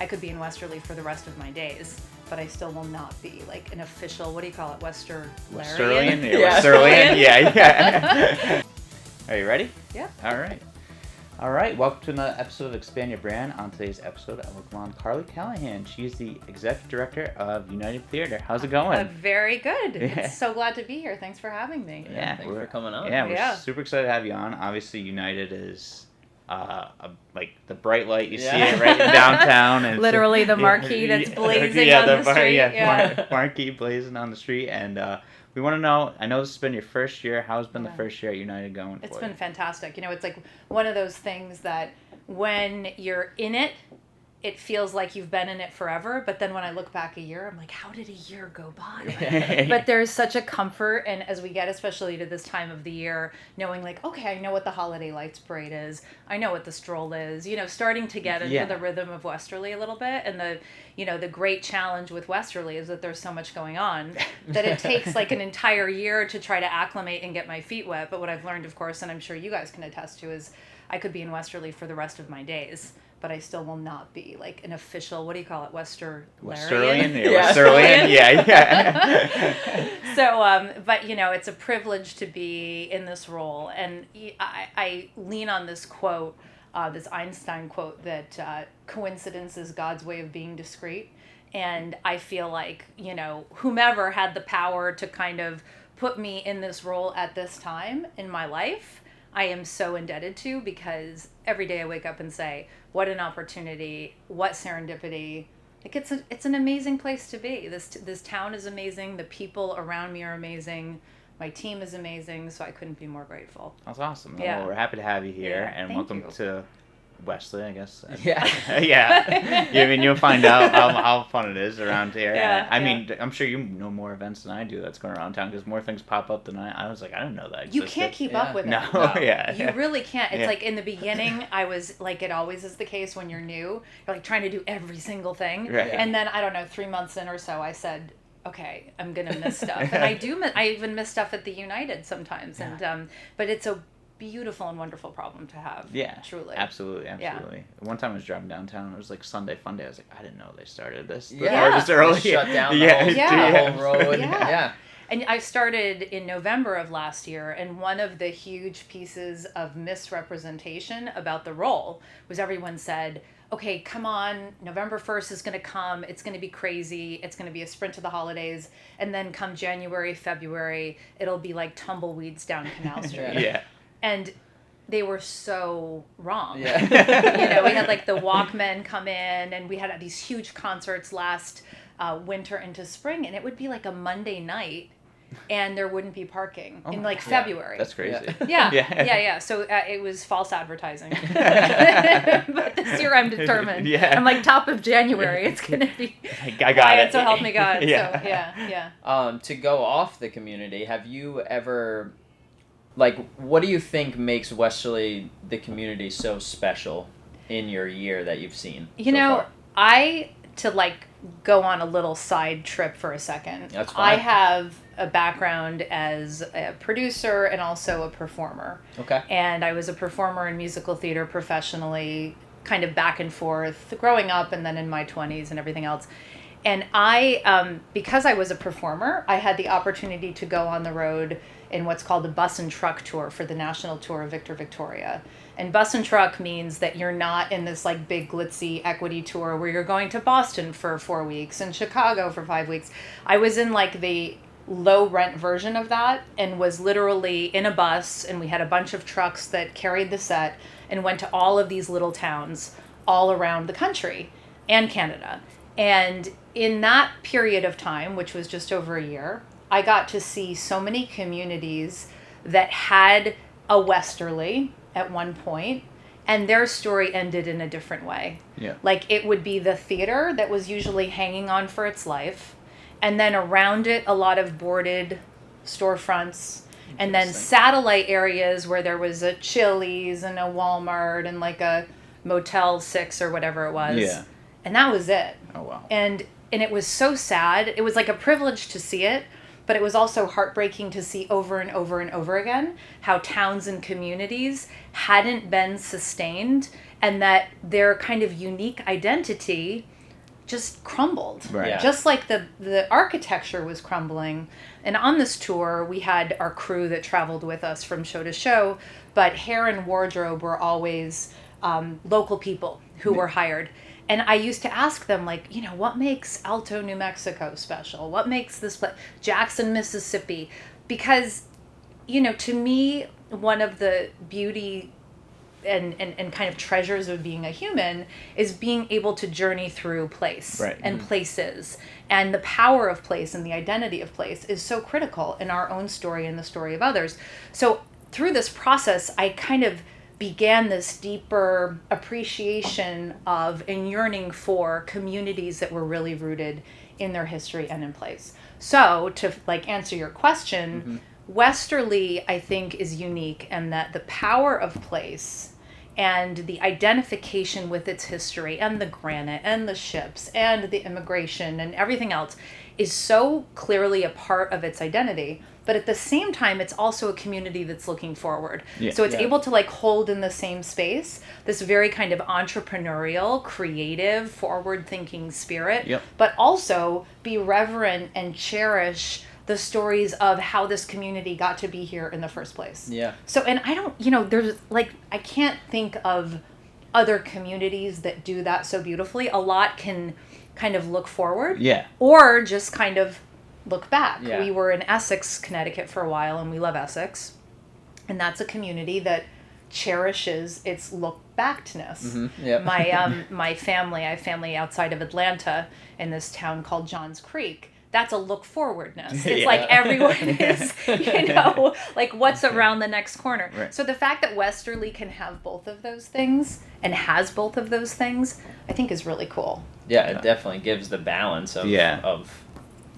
could be in Westerly for the rest of my days, but I still will not be like an official, what do you call it, Westerlian? Yeah, Westerlian. Yeah. Are you ready? Yeah. All right, welcome to another episode of Expand Your Brand. On today's episode, I welcome on Carly Callahan. She's the Executive Director of United Theater. How's it going? Very good. Yeah. So glad to be here. Thanks for having me. Yeah, thanks for coming on. Yeah, we're super excited to have you on. Obviously, United is like the bright light. You see it right in downtown. And literally the marquee that's blazing on the street. Marquee blazing on the street. And we want to know, I know this has been your first year. How's been the first year at United going for you? It's been fantastic. You know, it's like one of those things that when you're in it, it feels like you've been in it forever. But then when I look back a year, I'm like, how did a year go by? But there's such a comfort. And as we get, especially to this time of the year, knowing like, okay, I know what the Holiday Lights Parade is. I know what the stroll is. You know, starting to get into the rhythm of Westerly a little bit. And the great challenge with Westerly is that there's so much going on that it takes like an entire year to try to acclimate and get my feet wet. But what I've learned, of course, and I'm sure you guys can attest to, is I could be in Westerly for the rest of my days, but I still will not be like an official, what do you call it, Westerlian? Westerlian, yeah. So, but it's a privilege to be in this role, and I lean on this quote, this Einstein quote that coincidence is God's way of being discreet, and I feel like whomever had the power to kind of put me in this role at this time in my life, I am so indebted to, because every day I wake up and say, what an opportunity, what serendipity. Like it's an amazing place to be. This town is amazing. The people around me are amazing. My team is amazing. So I couldn't be more grateful. That's awesome. Yeah. Well, we're happy to have you here, and welcome you. to Westerly, I guess. Yeah. Yeah. I mean, you'll find out how fun it is around here. Yeah, I mean, I'm sure you know more events than I do that's going around town, because more things pop up than I was like, I didn't know that existed. You can't keep up with it. No. Yeah. You really can't. It's like in the beginning, I was like, it always is the case when you're new. You're like trying to do every single thing. Right. And then, I don't know, 3 months in or so, I said, okay, I'm going to miss stuff. And I even miss stuff at the United sometimes. Yeah. And but it's a beautiful and wonderful problem to have. Yeah, truly. Absolutely. Yeah. One time I was driving downtown. It was like Sunday Fun Day. I was like, I didn't know they started this. Yeah. Or just early. Shut down the whole road. Yeah. And I started in November of last year, and one of the huge pieces of misrepresentation about the role was everyone said, okay, come on, November 1st is going to come, it's going to be crazy, it's going to be a sprint to the holidays, and then come January, February, it'll be like tumbleweeds down Canal Street. Yeah. And they were so wrong. Yeah. We had like the Walkmen come in, and we had these huge concerts last winter into spring, and it would be like a Monday night, and there wouldn't be parking in like February. That's crazy. Yeah. So it was false advertising. But this year I'm determined. Yeah. I'm like, top of January, it's gonna be I got quiet, it. so help me God. Yeah. So yeah. To go off the community, have you ever, like, what do you think makes Westerly, the community, so special in your year that you've seen so far? To like go on a little side trip for a second. That's fine. I have a background as a producer and also a performer. Okay. And I was a performer in musical theater professionally, kind of back and forth, growing up and then in my 20s and everything else. And I, because I was a performer, I had the opportunity to go on the road in what's called the bus and truck tour for the national tour of Victor Victoria. And bus and truck means that you're not in this like big glitzy equity tour where you're going to Boston for 4 weeks and Chicago for 5 weeks. I was in like the low rent version of that, and was literally in a bus, and we had a bunch of trucks that carried the set and went to all of these little towns all around the country and Canada. And in that period of time, which was just over a year, I got to see so many communities that had a Westerly at one point, and their story ended in a different way. Yeah. Like it would be the theater that was usually hanging on for its life, and then around it a lot of boarded storefronts, and then satellite areas where there was a Chili's and a Walmart and like a Motel 6 or whatever it was. Yeah. And that was it. Oh, wow. And it was so sad. It was like a privilege to see it, but it was also heartbreaking to see over and over and over again how towns and communities hadn't been sustained, and that their kind of unique identity just crumbled. Right. Yeah. Just like the architecture was crumbling. And on this tour, we had our crew that traveled with us from show to show, but hair and wardrobe were always local people who were hired. And I used to ask them, like, you know, what makes Alto, New Mexico special? What makes this place, Jackson, Mississippi? Because, you know, to me, one of the beauty and kind of treasures of being a human is being able to journey through place and places. And the power of place and the identity of place is so critical in our own story and the story of others. So through this process, I kind of began this deeper appreciation of and yearning for communities that were really rooted in their history and in place. So to like answer your question, Westerly, I think, is unique in that the power of place and the identification with its history and the granite and the ships and the immigration and everything else is so clearly a part of its identity. But at the same time, it's also a community that's looking forward. Yeah. So it's able to like hold in the same space this very kind of entrepreneurial, creative, forward-thinking spirit, but also be reverent and cherish the stories of how this community got to be here in the first place. Yeah. So, and I don't, you know, there's like, I can't think of other communities that do that so beautifully. A lot can kind of look forward. Yeah. Or just kind of look back. Yeah. We were in Essex, Connecticut for a while, and we love Essex. And that's a community that cherishes its look backedness. Mm-hmm. Yep. My family, I have family outside of Atlanta in this town called Johns Creek. That's a look forwardness. It's like everyone is, you know, like what's around the next corner. Right. So the fact that Westerly can have both of those things and has both of those things, I think is really cool. Yeah, it definitely gives the balance of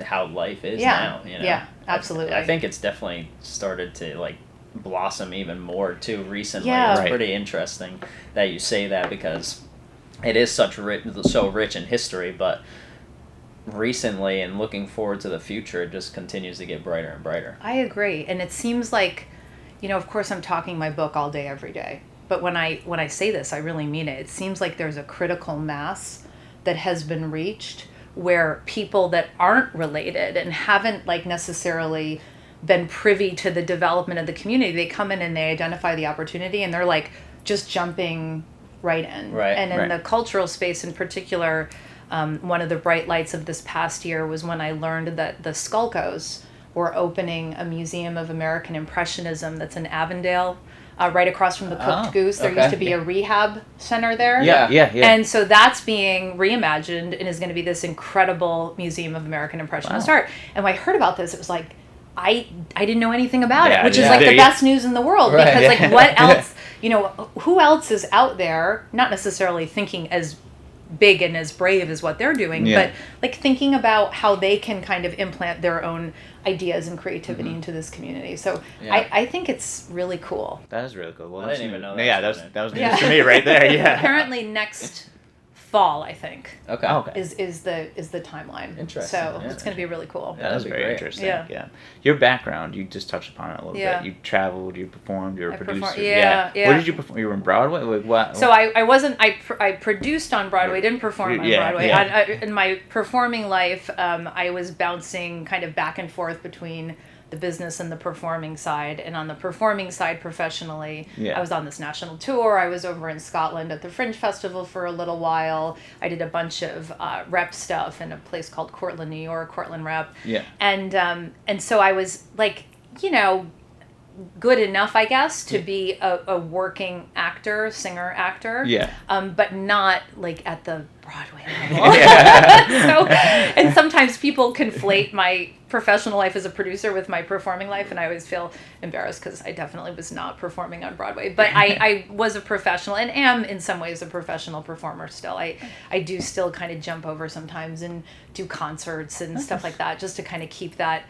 how life is now. You know? Yeah, absolutely. I think it's definitely started to like blossom even more too recently. Yeah. It's pretty interesting that you say that because it is so rich in history, but recently and looking forward to the future, it just continues to get brighter and brighter. I agree. And it seems like, you know, of course I'm talking my book all day, every day. But when I say this, I really mean it. It seems like there's a critical mass that has been reached where people that aren't related and haven't like necessarily been privy to the development of the community, they come in and they identify the opportunity and they're like just jumping right in. Right. And in the cultural space in particular, one of the bright lights of this past year was when I learned that the Skulkos were opening a Museum of American Impressionism that's in Avondale, right across from the Cooked Goose. There used to be a rehab center there. Yeah. And so that's being reimagined and is going to be this incredible Museum of American Impressionist art. And when I heard about this, it was like, I didn't know anything about it, which is like the best news in the world. Because like what else, you know, who else is out there, not necessarily thinking as big and as brave as what they're doing, but like thinking about how they can kind of implant their own ideas and creativity into this community. So I think it's really cool. That is really cool. Well, I didn't even know that. Yeah, that was news to me right there. Yeah. Apparently next fall, I think. Okay. Is the timeline. Interesting. So it's going to be really cool. That was very interesting. Yeah. Your background, you just touched upon it a little bit. You traveled, you performed, you were a producer. Where did you perform? You were in Broadway? Like, what? So I produced on Broadway, didn't perform on Broadway. In my performing life, I was bouncing kind of back and forth between the business and the performing side. And on the performing side professionally, I was on this national tour. I was over in Scotland at the Fringe Festival for a little while. I did a bunch of rep stuff in a place called Cortland, New York, Cortland Rep. Yeah. And so I was like, you know, good enough, I guess, to be a working actor, singer actor. Yeah. But not like at the Broadway level. So, and sometimes people conflate my professional life as a producer with my performing life, and I always feel embarrassed because I definitely was not performing on Broadway. But I was a professional and am in some ways a professional performer still. I do still kind of jump over sometimes and do concerts and stuff like that just to kind of keep that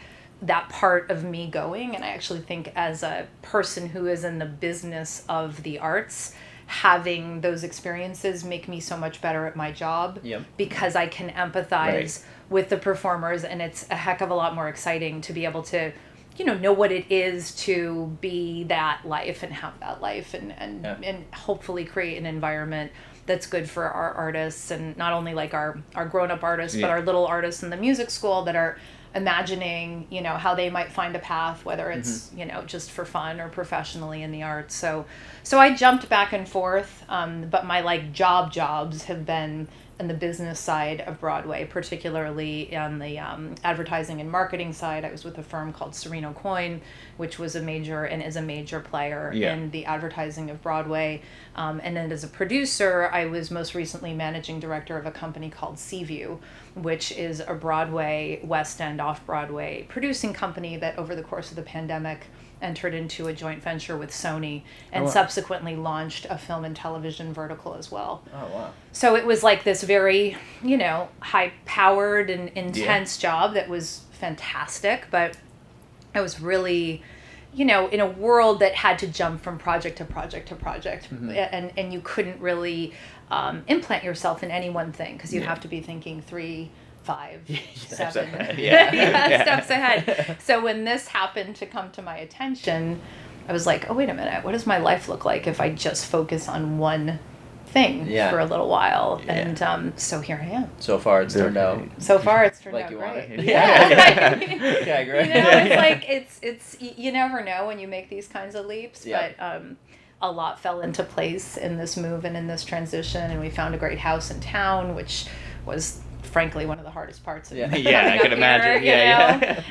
part of me going. And I actually think as a person who is in the business of the arts, having those experiences make me so much better at my job because I can empathize with the performers, and it's a heck of a lot more exciting to be able to, you know what it is to be that life and have that life and hopefully create an environment that's good for our artists, and not only like our grown-up artists, Yeah. but our little artists in the music school that are imagining, how they might find a path, whether it's, just for fun or professionally in the arts. So I jumped back and forth, but my like jobs have been in the business side of Broadway, particularly on the advertising and marketing side. I was with a firm called Sereno Coin, which was a major and is a major player in the advertising of Broadway. And then as a producer, I was most recently managing director of a company called Seaview, which is a Broadway, West End, off-Broadway producing company that over the course of the pandemic entered into a joint venture with Sony and subsequently launched a film and television vertical as well. Oh, wow. So it was like this very, high-powered and intense job that was fantastic, but I was really, in a world that had to jump from project to project to project, and you couldn't really implant yourself in any one thing, because you have to be thinking 3, 5, 7 steps ahead. So when this happened to come to my attention, I was like, oh, wait a minute, what does my life look like if I just focus on one thing for a little while? And so here I am. So far it's turned out like you great. wanted. Okay, great. It's like it's you never know when you make these kinds of leaps, but a lot fell into place in this move and in this transition, and we found a great house in town, which was frankly one of the hardest parts of I can imagine.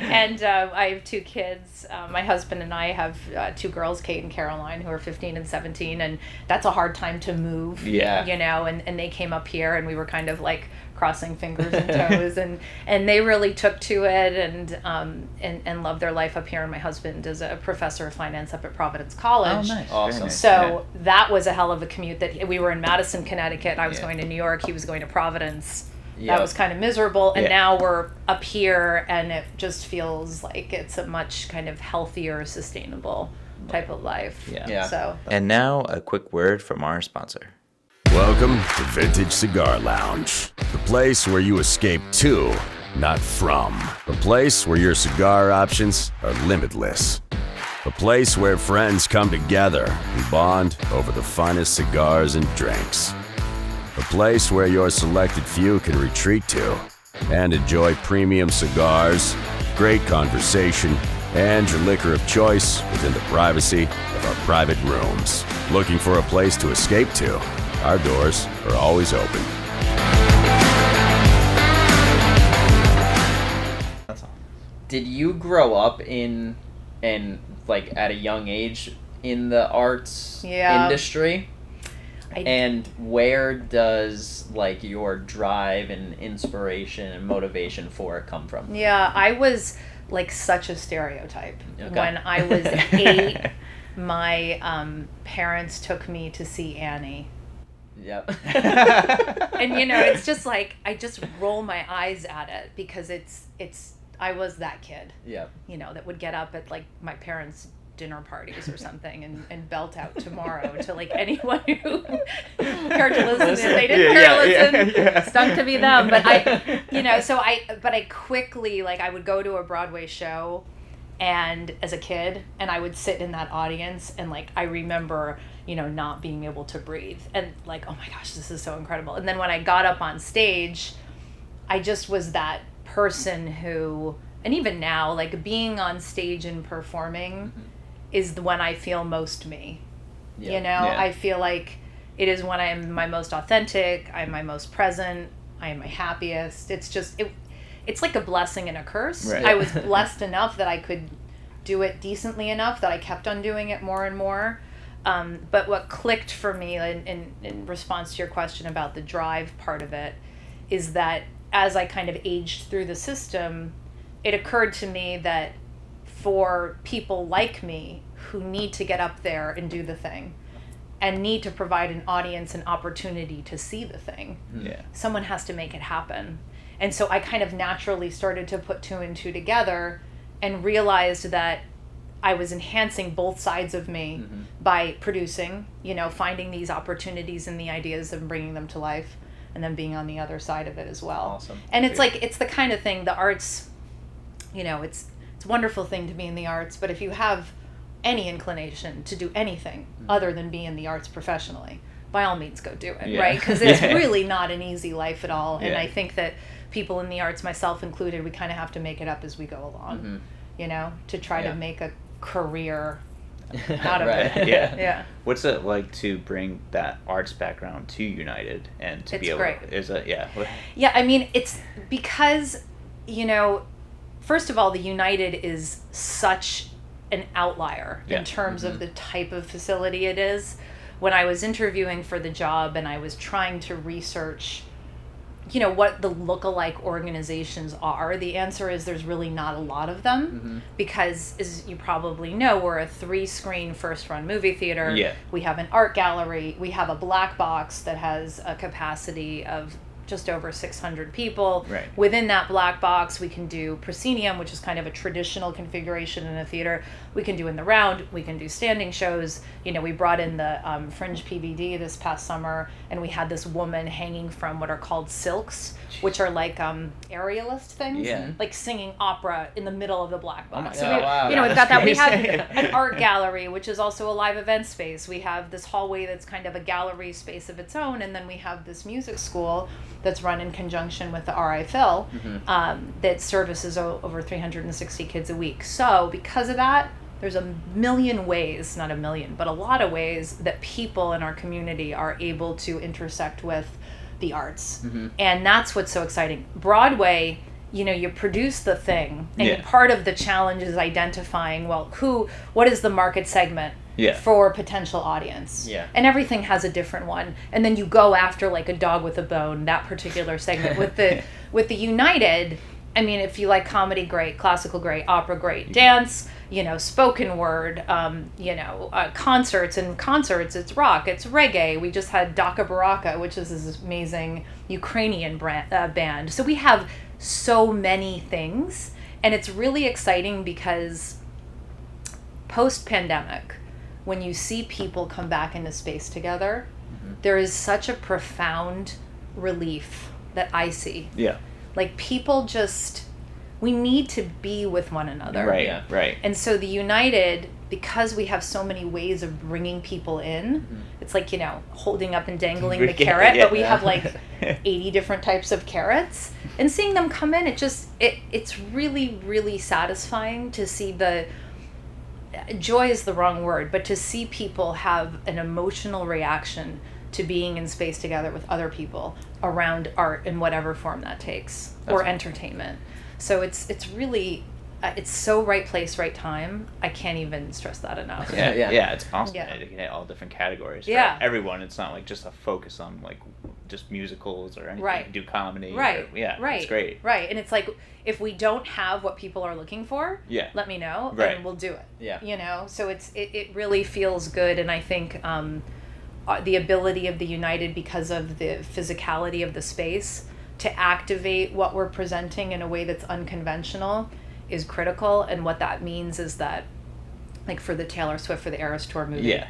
And I have 2 kids. My husband and I have 2 girls, Kate and Caroline, who are 15 and 17, and that's a hard time to move. And they came up here, and we were kind of like crossing fingers and toes, and they really took to it and loved their life up here. And my husband is a professor of finance up at Providence College. Oh, nice. Awesome. Nice. So that was a hell of a commute. That we were in Madison, Connecticut. I was going to New York. He was going to Providence. That was kind of miserable, and now we're up here, and it just feels like it's a much kind of healthier, sustainable type of life. So. And now a quick word from our sponsor. Welcome to Vintage Cigar Lounge, the place where you escape to, not from. The place where your cigar options are limitless. A place where friends come together and bond over the finest cigars and drinks. A place where your selected few can retreat to and enjoy premium cigars, great conversation, and your liquor of choice within the privacy of our private rooms. Looking for a place to escape to? Our doors are always open. That's all. Did you grow up in like at a young age in the arts industry? And where does like your drive and inspiration and motivation for it come from? Yeah, I was like such a stereotype. When I was 8, my parents took me to see Annie. Yep. And it's just like I just roll my eyes at it, because it's I was that kid. Yep. That would get up at like my parents' dinner parties or something and belt out Tomorrow to like anyone who cared to listen. If they didn't care to listen, stunk to be them. But I quickly, like, I would go to a Broadway show and as a kid, and I would sit in that audience, and like I remember not being able to breathe, and like, oh my gosh, this is so incredible. And then when I got up on stage, I just was that person who, and even now, like being on stage and performing is when I feel most me. I feel like it is when I am my most authentic, I'm my most present, I am my happiest. It's just it's like a blessing and a curse. Right. I was blessed enough that I could do it decently enough that I kept on doing it more and more. But what clicked for me in response to your question about the drive part of it is that as I kind of aged through the system, it occurred to me that for people like me who need to get up there and do the thing and need to provide an audience an opportunity to see the thing, someone has to make it happen. And so I kind of naturally started to put 2 and 2 together and realized that I was enhancing both sides of me by producing, finding these opportunities and the ideas and bringing them to life, and then being on the other side of it as well. Awesome. And it's like, it's the kind of thing, the arts, it's a wonderful thing to be in the arts, but if you have any inclination to do anything other than be in the arts professionally, by all means go do it, Yeah. right? Because it's really not an easy life at all. And Yeah. I think that people in the arts, myself included, we kind of have to make it up as we go along, to try to make a career out of it. Yeah. What's it like to bring that arts background to United and to be able great. Is it Yeah, I mean, it's because, first of all, the United is such an outlier in terms of the type of facility it is. When I was interviewing for the job and I was trying to research what the lookalike organizations are, the answer is there's really not a lot of them because, as you probably know, we're a 3-screen first-run movie theater. Yeah. We have an art gallery. We have a black box that has a capacity of just over 600 people. Right. Within that black box, we can do proscenium, which is kind of a traditional configuration in a theater. We can do in the round. We can do standing shows. We brought in the Fringe PVD this past summer, and we had this woman hanging from what are called silks, which are like aerialist things, like singing opera in the middle of the black box. Oh my God. We've got that. We have an art gallery, which is also a live event space. We have this hallway that's kind of a gallery space of its own, and then we have this music school that's run in conjunction with the RI Phil that services over 360 kids a week. So because of that, there's a million ways, not a million, but a lot of ways that people in our community are able to intersect with the arts. And that's what's so exciting. Broadway, you produce the thing, and part of the challenge is identifying, what is the market segment for potential audience? Yeah. And everything has a different one. And then you go after like a dog with a bone, that particular segment. With the United, I mean, if you like comedy, great, classical, great, opera, great, dance, spoken word, concerts, it's rock, it's reggae. We just had Daka Baraka, which is this amazing Ukrainian band. So we have so many things, and it's really exciting because post-pandemic, when you see people come back into space together, there is such a profound relief that I see. Yeah. Like, people we need to be with one another. Right, yeah. Right. And so the United, because we have so many ways of bringing people in, it's like, holding up and dangling the carrot, but we have like 80 different types of carrots. And seeing them come in, it's really, really satisfying to see joy is the wrong word, but to see people have an emotional reaction to being in space together with other people around art in whatever form that takes, or entertainment. So it's really, it's so right place, right time. I can't even stress that enough. Yeah, it's awesome. Yeah. You can hit all different categories for everyone. It's not like just a focus on like just musicals or anything. Right. You can do comedy. Right. It's great. Right. And it's like, if we don't have what people are looking for, let me know, and we'll do it. Yeah. So it really feels good, and I think the ability of the United, because of the physicality of the space, to activate what we're presenting in a way that's unconventional is critical. And what that means is that, like for the Taylor Swift, for the Eras Tour movie,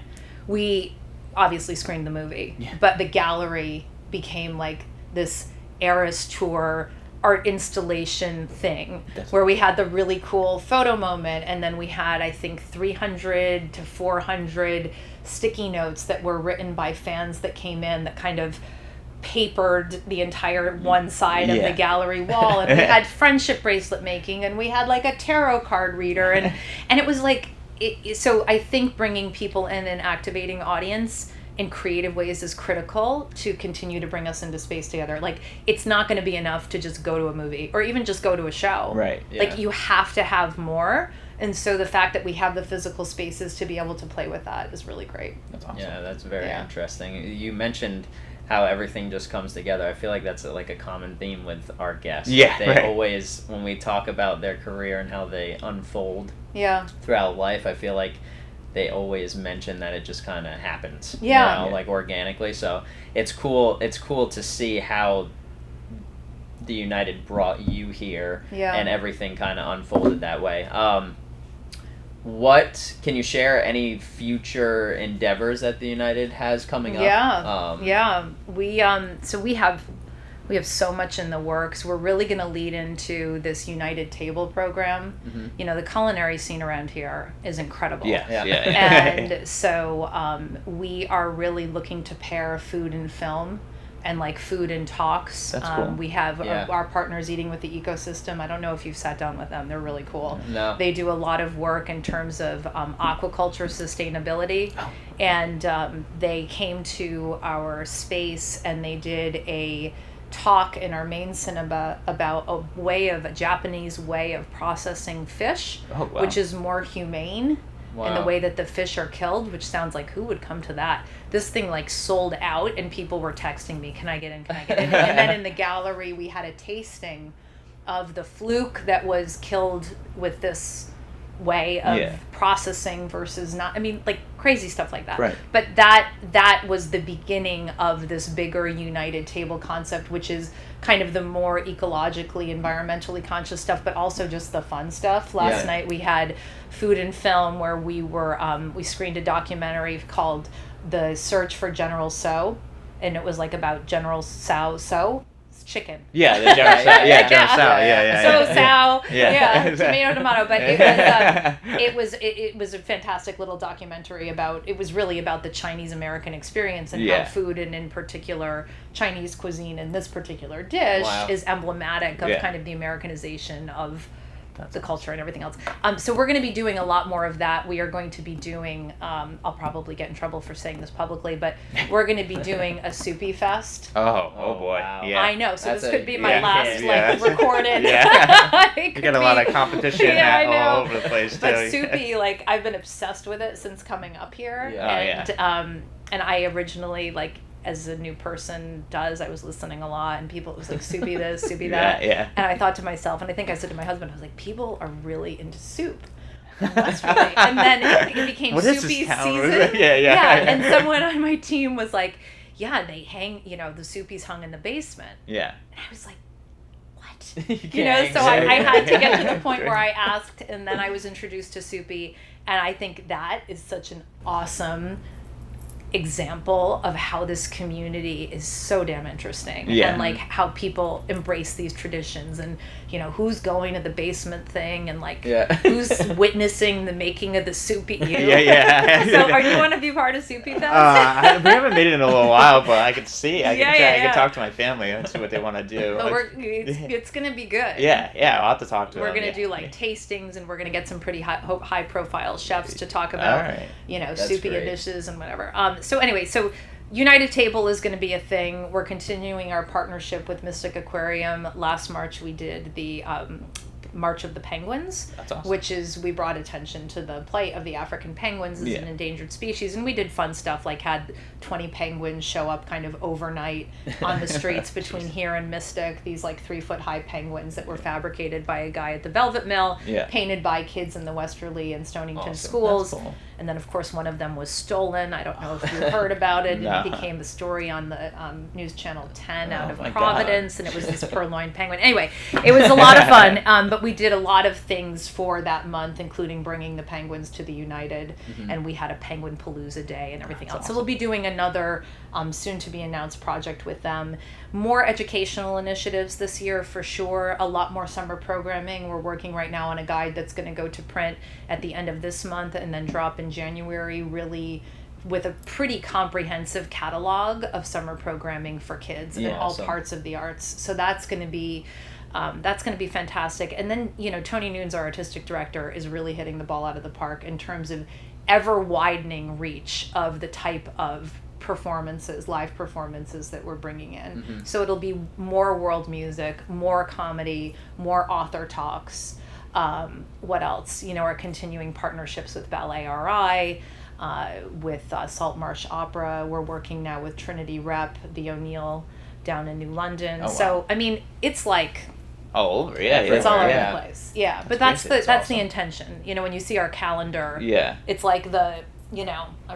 we obviously screened the movie, but the gallery became like this Eras Tour art installation thing where we had the really cool photo moment, and then we had, I think, 300 to 400 sticky notes that were written by fans that came in that kind of papered the entire one side of the gallery wall, and we had friendship bracelet making, and we had like a tarot card reader, and it was like so I think bringing people in and activating audience in creative ways is critical to continue to bring us into space together. Like, it's not going to be enough to just go to a movie or even just go to a show. Right. Yeah. Like, you have to have more. And so the fact that we have the physical spaces to be able to play with that is really great. That's awesome. Yeah, that's very interesting. You mentioned how everything just comes together. I feel like that's like a common theme with our guests. Yeah, They always, when we talk about their career and how they unfold throughout life, I feel like they always mention that it just kind of happens, like organically. So it's cool to see how the United brought you here and everything kind of unfolded that way. What can you share? Any future endeavors that the United has coming up? We so we have We have so much in the works. We're really going to lead into this United Table program. You know, the culinary scene around here is incredible. Yeah. And so we are really looking to pair food and film and like food and talks. That's cool. We have our partners Eating with the Ecosystem. I don't know if you've sat down with them. They're really cool. No. They do a lot of work in terms of aquaculture sustainability. And they came to our space and they did a talk in our main cinema about a Japanese way of processing fish, which is more humane in the way that the fish are killed, which sounds like who would come to that? This thing like sold out and people were texting me, can I get in? And then in the gallery we had a tasting of the fluke that was killed with this way of processing versus not, I mean, like crazy stuff like that. Right. But that was the beginning of this bigger United Table concept, which is kind of the more ecologically, environmentally conscious stuff, but also just the fun stuff. Last night we had food and film where we were, we screened a documentary called The Search for General So, and it was like about General So. Chicken. Yeah, the General Tso. Yeah, General Tso. Yeah. Tomato. But it was a fantastic little documentary about. It was really about the Chinese American experience and how food and in particular Chinese cuisine and this particular dish is emblematic of kind of the Americanization of the culture and everything else. So we're going to be doing a lot more of that. We are going to be doing, I'll probably get in trouble for saying this publicly, but we're going to be doing a Soupy Fest. Oh boy. Wow. Yeah. I know. So That's this could be my yeah, last yeah. recorded. You get a lot of competition all over the place too. But Soupy, like I've been obsessed with it since coming up here. And I originally as a new person does, I was listening a lot and people, it was like Soupy this, Soupy that. And I thought to myself, and I think I said to my husband, I was like, people are really into soup. Westerly. And then it became Soupy season. And someone on my team was like, yeah, they hang, the Soupy's hung in the basement. Yeah. And I was like, what? So I had to get to the point where I asked, and then I was introduced to Soupy, and I think that is such an awesome example of how this community is so damn interesting and like how people embrace these traditions and who's going to the basement thing and who's witnessing the making of the Soupy. So are you want to be part of Soupy Fest? We haven't made it in a little while, but I could see. I can talk to my family and see what they want to do. But it's gonna be good. I'll have to talk to them. We're gonna do tastings, and we're gonna get some pretty high profile chefs to talk about Soupy dishes and whatever. So anyway, United Table is going to be a thing. We're continuing our partnership with Mystic Aquarium. Last March we did the March of the Penguins. That's awesome. Which is, we brought attention to the plight of the African penguins as an endangered species, and we did fun stuff like had 20 penguins show up kind of overnight on the streets between here and Mystic, these 3-foot high penguins that were fabricated by a guy at the Velvet Mill, painted by kids in the Westerly and Stonington schools. That's cool. And then, of course, one of them was stolen. I don't know if you heard about it. No. It became the story on the News Channel 10 out of Providence, and it was this purloined penguin. Anyway, it was a lot of fun, but we did a lot of things for that month, including bringing the penguins to the United, and we had a Penguin Palooza Day and everything else. Awesome. So we'll be doing another soon-to-be-announced project with them. More educational initiatives this year, for sure. A lot more summer programming. We're working right now on a guide that's going to go to print at the end of this month and then drop in January, really with a pretty comprehensive catalog of summer programming for kids in all parts of the arts. So that's going to be fantastic. And then, Tony Noons, our artistic director, is really hitting the ball out of the park in terms of ever widening reach of the type of live performances that we're bringing in. So it'll be more world music, more comedy, more author talks. What else? Our continuing partnerships with Ballet RI, with Saltmarsh Opera. We're working now with Trinity Rep, the O'Neill down in New London. Wow. So, I mean, it's all over, it's all over the place. Yeah, but that's awesome. The intention. When you see our calendar, it's like I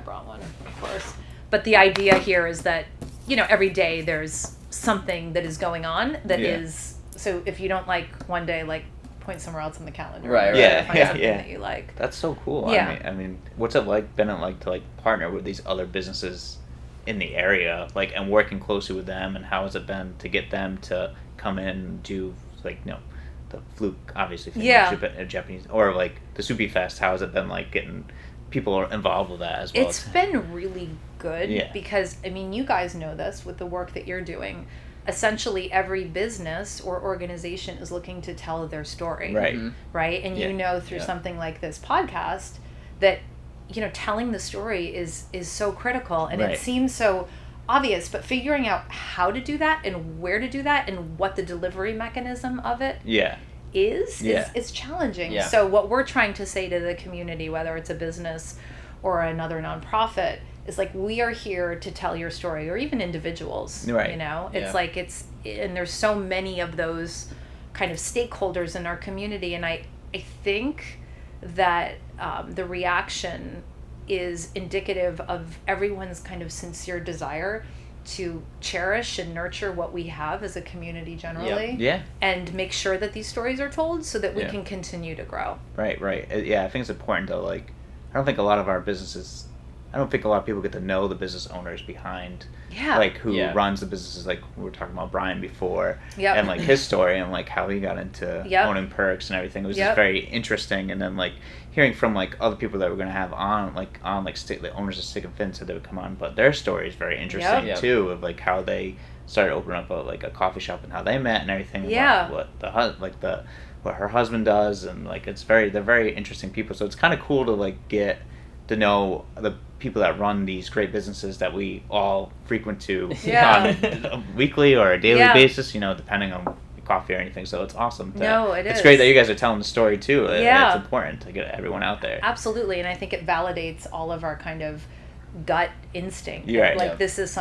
brought one, of course. But the idea here is that, every day there's something that is going on that is, so if you don't like one day, point somewhere else on the calendar. Right. Something that you like. That's so cool. Yeah. I mean, what's it been like to partner with these other businesses in the area, like, and working closely with them, and how has it been to get them to come in and do, like, the fluke, obviously, thing, Japanese, or like the Soupy Fest? How has it been, like, getting people involved with that as well? It's been really good because, I mean, you guys know this with the work that you're doing. Essentially, every business or organization is looking to tell their story. Right. Right? And you know through something like this podcast that, telling the story is so critical. And it seems so obvious, but figuring out how to do that and where to do that and what the delivery mechanism of it is challenging. Yeah. So what we're trying to say to the community, whether it's a business or another nonprofit, is like, we are here to tell your story, or even individuals. Right. It's like and there's so many of those kind of stakeholders in our community, and I think that the reaction is indicative of everyone's kind of sincere desire to cherish and nurture what we have as a community generally. And make sure that these stories are told so that we can continue to grow. Right. Yeah, I think it's important to, like, I don't think a lot of people get to know the business owners behind, like, who runs the businesses. Like, we were talking about Brian before, and, like, his story and, like, how he got into owning Perks and everything. It was just very interesting. And then, like, hearing from, like, other people that we're going to have on the owners of Stick and Fin said they would come on, but their story is very interesting too, of, like, how they started opening up a coffee shop and how they met and everything. What her husband does, and, like, they're very interesting people. So it's kind of cool to, like, get to know the people that run these great businesses that we all frequent to on a weekly or a daily basis, depending on coffee or anything. So it's awesome. It's great that you guys are telling the story too. It's important to get everyone out there. Absolutely. And I think it validates all of our kind of gut instinct. This is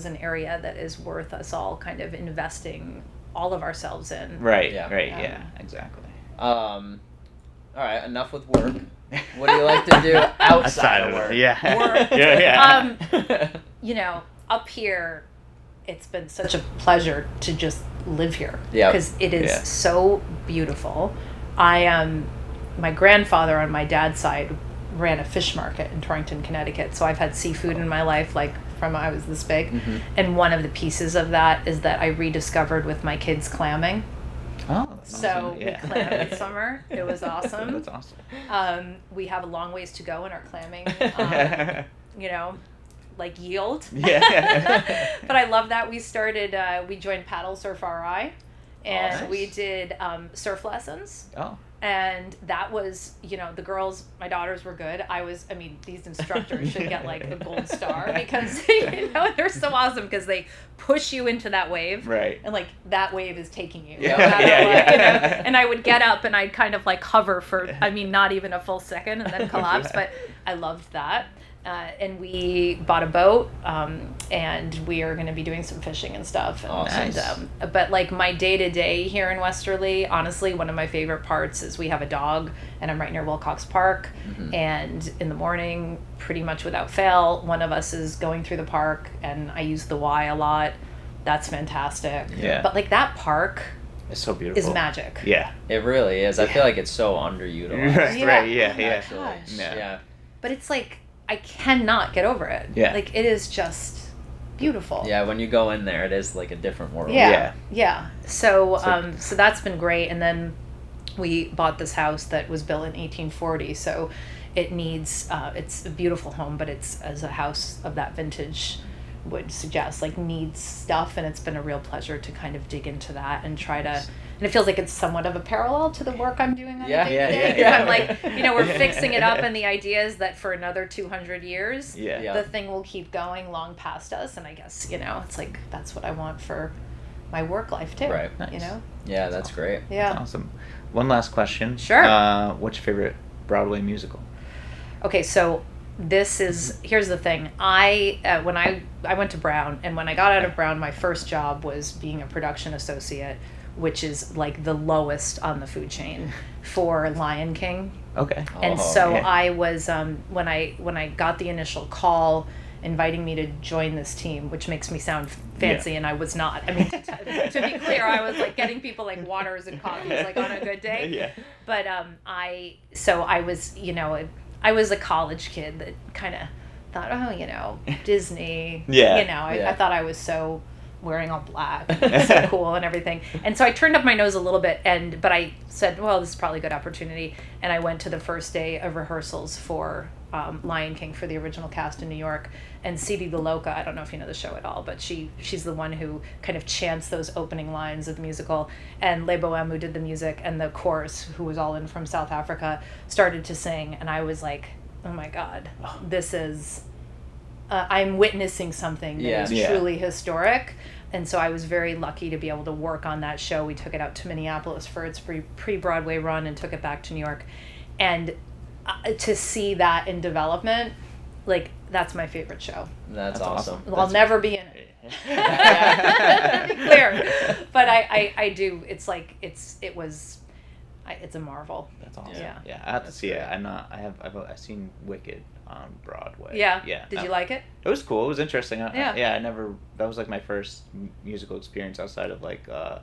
an area that is worth us all kind of investing all of ourselves in. Yeah, exactly. All right, enough with work. What do you like to do outside of work? Up here, it's been such a pleasure to just live here because it is so beautiful. My grandfather on my dad's side ran a fish market in Torrington, Connecticut, so I've had seafood in my life, like, from I was this big. And one of the pieces of that is that I rediscovered with my kids clamming. Oh, so awesome. We clammed this summer. It was awesome. That's awesome. We have a long ways to go in our clamming, yield. But I love that. We joined Paddle Surf RI, and we did surf lessons. Oh. And that was, the girls, my daughters were good. These instructors should get, like, a gold star because, they're so awesome because they push you into that wave. Right. And, like, that wave is taking you. And I would get up and I'd kind of, like, hover for, not even a full second and then collapse. But I loved that. And we bought a boat, and we are going to be doing some fishing and stuff. But, like, my day-to-day here in Westerly, honestly, one of my favorite parts is we have a dog, and I'm right near Wilcox Park. And in the morning, pretty much without fail, one of us is going through the park, and I use the Y a lot. That's fantastic. Yeah. But, like, that park... It's so beautiful. Is magic. Yeah. It really is. I feel like it's so underutilized. Right. But it's like... I cannot get over it. Yeah. Like, it is just beautiful. Yeah, when you go in there, it is like a different world. Yeah. So, so that's been great. And then we bought this house that was built in 1840. So it needs, it's a beautiful home, but it's, as a house of that vintage would suggest, like, needs stuff. And it's been a real pleasure to kind of dig into that and try to... And it feels like it's somewhat of a parallel to the work I'm doing on a day-to-day. I'm like, we're fixing it up, and the idea is that for another 200 years, the thing will keep going long past us. And I guess, it's like, that's what I want for my work life too. Right. Nice. Yeah, that's great. Yeah. That's awesome. One last question. Sure. What's your favorite Broadway musical? Okay, so here's the thing. When I went to Brown, and when I got out of Brown, my first job was being a production associate, which is, like, the lowest on the food chain for Lion King. Okay. And I was when I got the initial call inviting me to join this team, which makes me sound fancy, and I was not. To be clear, I was, like, getting people, like, waters and coffees, like, on a good day. Yeah. But I was, I was a college kid that kind of thought, oh, you know, Disney. Yeah. You know, I thought I was so wearing all black, so cool and everything. And so I turned up my nose a little bit, but I said, well, this is probably a good opportunity. And I went to the first day of rehearsals for Lion King for the original cast in New York. And Sidi the Loca, I don't know if you know the show at all, but she's the one who kind of chants those opening lines of the musical. And Le Bohème, who did the music, and the chorus, who was all in from South Africa, started to sing. And I was like, oh my God, this is... I'm witnessing something that is truly historic. And so I was very lucky to be able to work on that show. We took it out to Minneapolis for its pre-Broadway run and took it back to New York. And to see that in development, like, that's my favorite show. That's awesome. Well, I'll never be in it. To be clear. But I do. It's like, it's a marvel. That's awesome. Yeah, I have to see it. I've seen Wicked on Broadway. Yeah. Did you like it? It was cool. It was interesting. I never. That was like my first musical experience outside of like the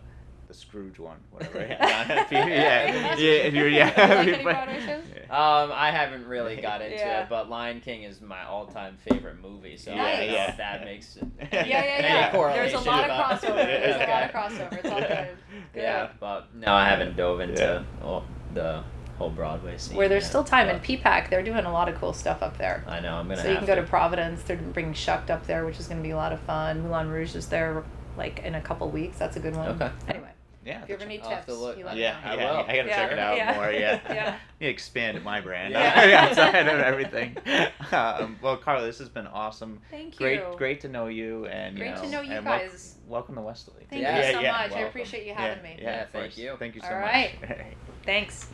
Scrooge one, whatever. If you like any Broadway shows? I haven't really got into it, but Lion King is my all-time favorite movie, so I don't know if that makes it any correlation. There's a lot of crossover. It's all good. Yeah, but no, I haven't dove into the whole Broadway scene. Where there's still time in PPAC, they're doing a lot of cool stuff up there. I know, I'm gonna. So you can go to Providence. They're bringing Shucked up there, which is going to be a lot of fun. Moulin Rouge is there, like in a couple weeks. That's a good one. Okay. Anyway. Yeah. If you ever need tips, you let me know. I will. I gotta check it out more. Yeah. Yeah. You expanded my brand outside of everything. Well, Carla, this has been awesome. Thank you. Great to know you, and great to know you guys. Welcome to Westerly. Thank you so much. Welcome. I appreciate you having me. Yeah, thank you. Thank you so much. All right. Thanks.